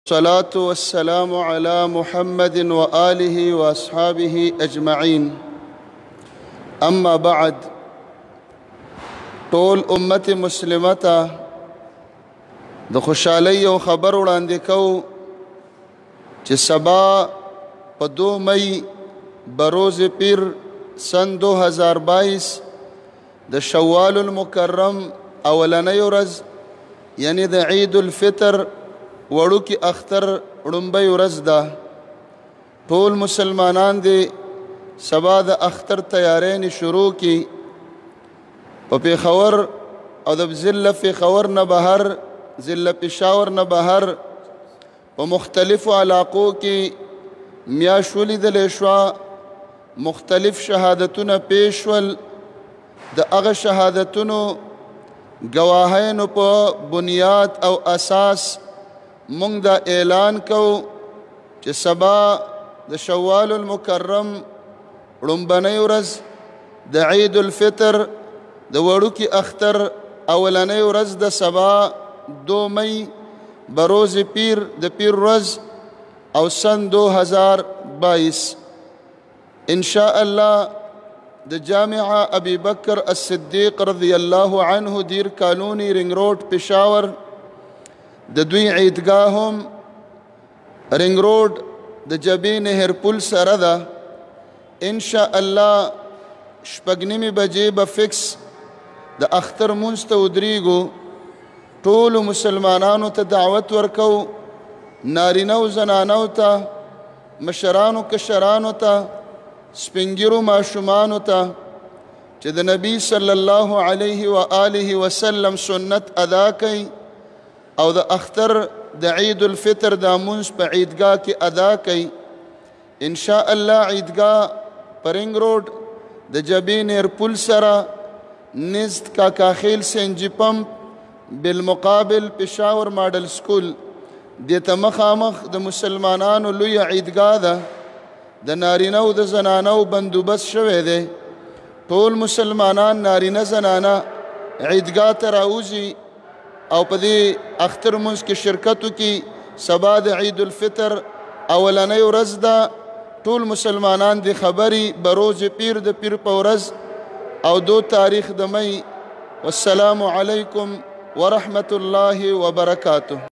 الصلاة والسلام على محمد وآله وأصحابه أجمعين أما بعد طول أمة مسلمة د خوشحالی او خبر وړاندې کو چې سبا په 2 مئی بروز پیر سن 2022 د شوال المکرم اولنۍ ورځ یعنی د عید الفطر وړو کې اختر وړومبۍ ورځ ده. ټول مسلمانان دې سبا د اختر تیارین شروع کی په پیښور او د ضلع پیښور نه بهر ضلع پېښور نه بهر په مختلفو علاقو کې میاشت ولیدلی شوه. مختلف شهادتونه پیښ شول. د هغه شهادتونو ګواهینو په بنیاد او اساس مونږ دا اعلان کو چې سبا د شوال المکرم وړومبنۍ ورځ د عید الفطر د وړوکي اختر اولنۍ ورځ د سبا 2 مئی بروز پیر د پیر ورځ او سن 2022 ان شاء الله د جامعه ابي بکر الصدیق رضی الله عنه دیر کالونی رنگ روډ پېښور د دوی عیدګاه هم رنگ روډ د جبی نهر پل سره ده. ان شاء الله 6:30 بجې به فکس د اختر مونځ ته ودرېږو. ټولو مسلمانانو ته دعوت ورکو، نارینه او زنانو ته، مشرانو کشرانو ته، سپینګیرو ماشومانو ته چې د نبی صلی الله علیه و آله وسلم سنت ادا کوي او د اختر د عید الفطر د مونځ په عیدګاه کې ادا کوي. ان شاء الله عیدګاه په رنګ روډ د جبی نهر پل سره نزد کاکا خیل سنجي پمپ بالمقابل پېښور ماډل سکول دې ته مخامخ د مسلمانانو لویه عیدګاه ده. د نارینه او د زنانو بندوبست شوی دی. ټول مسلمانان نارینه زنانه عیدګاه ته راوځي او په دې اختر مونځ کې شرکت وکړي. سبا د عید الفطر اولنۍ ورځ ده. ټول مسلمانان دې خبري بروز پیر د پیر په ورځ او 2 تاریخ د مئی. والسلام علیکم ورحمة الله وبرکاته.